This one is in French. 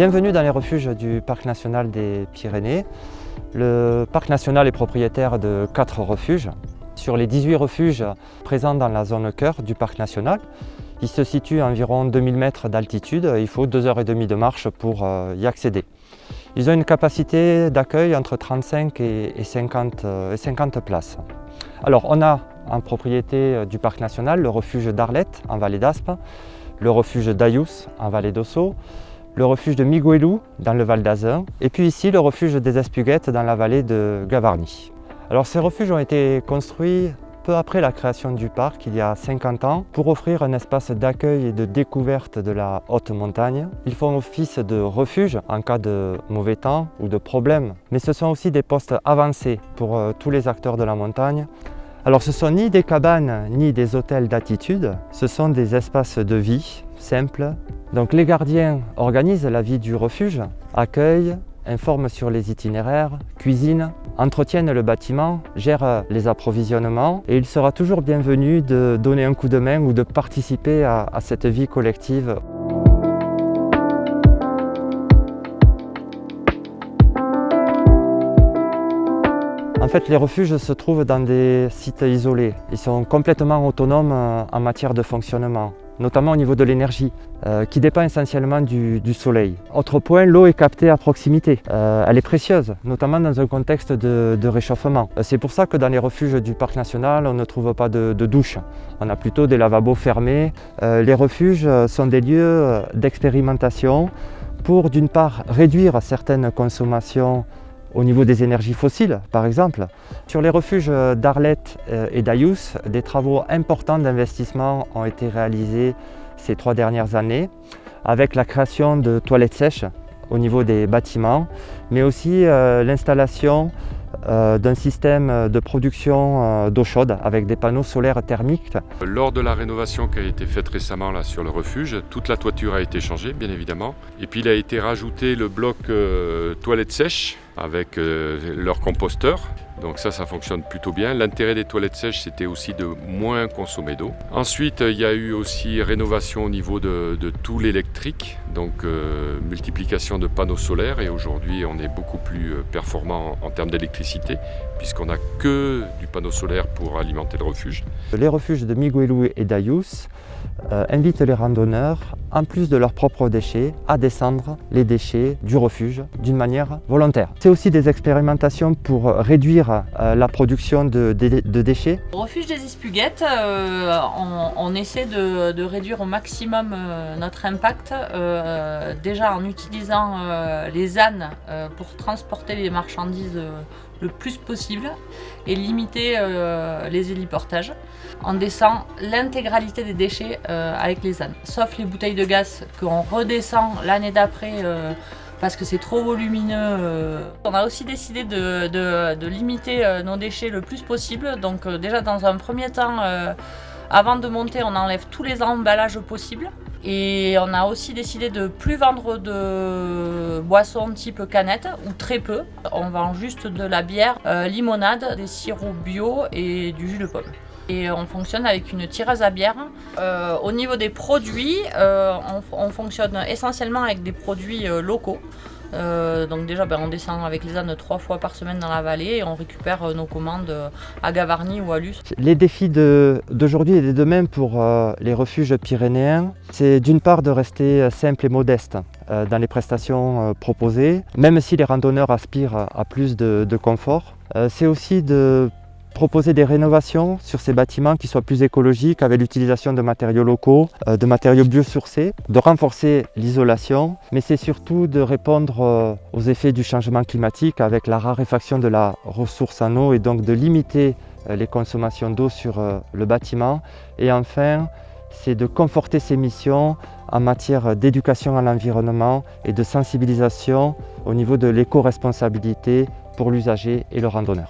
Bienvenue dans les refuges du Parc national des Pyrénées. Le Parc national est propriétaire de 4 refuges. Sur les 18 refuges présents dans la zone cœur du Parc national, il se situe à environ 2000 mètres d'altitude. Il faut 2h30 de marche pour y accéder. Ils ont une capacité d'accueil entre 35 et 50 places. Alors on a en propriété du Parc national le refuge d'Arlette en vallée d'Aspe, le refuge d'Ayous en vallée d'Ossau, le refuge de Miguelou dans le Val d'Azun et puis ici le refuge des Espuguettes dans la vallée de Gavarnie. Alors ces refuges ont été construits peu après la création du parc, il y a 50 ans, pour offrir un espace d'accueil et de découverte de la haute montagne. Ils font office de refuge en cas de mauvais temps ou de problèmes, mais ce sont aussi des postes avancés pour tous les acteurs de la montagne. Alors ce ne sont ni des cabanes ni des hôtels d'attitude, ce sont des espaces de vie simples. Donc les gardiens organisent la vie du refuge, accueillent, informent sur les itinéraires, cuisinent, entretiennent le bâtiment, gèrent les approvisionnements et il sera toujours bienvenu de donner un coup de main ou de participer à cette vie collective. En fait, les refuges se trouvent dans des sites isolés. Ils sont complètement autonomes en matière de fonctionnement, notamment au niveau de l'énergie, qui dépend essentiellement du soleil. Autre point, l'eau est captée à proximité. Elle est précieuse, notamment dans un contexte de réchauffement. C'est pour ça que dans les refuges du Parc national, on ne trouve pas de douche. On a plutôt des lavabos fermés. Les refuges sont des lieux d'expérimentation pour, d'une part, réduire certaines consommations au niveau des énergies fossiles, par exemple. Sur les refuges d'Arlette et d'Ayous, des travaux importants d'investissement ont été réalisés ces 3 dernières années, avec la création de toilettes sèches au niveau des bâtiments, mais aussi l'installation d'un système de production d'eau chaude avec des panneaux solaires thermiques. Lors de la rénovation qui a été faite récemment là, sur le refuge, toute la toiture a été changée bien évidemment. Et puis il a été rajouté le bloc toilettes sèches avec leur composteur. Donc ça fonctionne plutôt bien. L'intérêt des toilettes sèches, c'était aussi de moins consommer d'eau. Ensuite, il y a eu aussi rénovation au niveau de tout l'électrique, donc multiplication de panneaux solaires. Et aujourd'hui, on est beaucoup plus performant en termes d'électricité, puisqu'on n'a que du panneau solaire pour alimenter le refuge. Les refuges de Miguelou et d'Ayous invitent les randonneurs, en plus de leurs propres déchets, à descendre les déchets du refuge d'une manière volontaire. C'est aussi des expérimentations pour réduire la production de déchets. Au refuge des Espuguettes, on essaie de réduire au maximum notre impact, déjà en utilisant les ânes pour transporter les marchandises le plus possible et limiter les héliportages. On descend l'intégralité des déchets avec les ânes, sauf les bouteilles de gaz qu'on redescend l'année d'après parce que c'est trop volumineux. On a aussi décidé de limiter nos déchets le plus possible. Donc déjà dans un premier temps, avant de monter, on enlève tous les emballages possibles. Et on a aussi décidé de ne plus vendre de boissons type canette, ou très peu. On vend juste de la bière, limonade, des sirops bio et du jus de pomme. Et on fonctionne avec une tireuse à bière. Au niveau des produits, on fonctionne essentiellement avec des produits locaux. Donc déjà on descend avec les ânes 3 fois par semaine dans la vallée et on récupère nos commandes à Gavarnie ou à Luce. Les défis d'aujourd'hui et de demain pour les refuges pyrénéens, c'est d'une part de rester simple et modeste dans les prestations proposées, même si les randonneurs aspirent à plus de confort. C'est aussi de proposer des rénovations sur ces bâtiments qui soient plus écologiques avec l'utilisation de matériaux locaux, de matériaux biosourcés, de renforcer l'isolation, mais c'est surtout de répondre aux effets du changement climatique avec la raréfaction de la ressource en eau et donc de limiter les consommations d'eau sur le bâtiment. Et enfin, c'est de conforter ces missions en matière d'éducation à l'environnement et de sensibilisation au niveau de l'éco-responsabilité pour l'usager et le randonneur.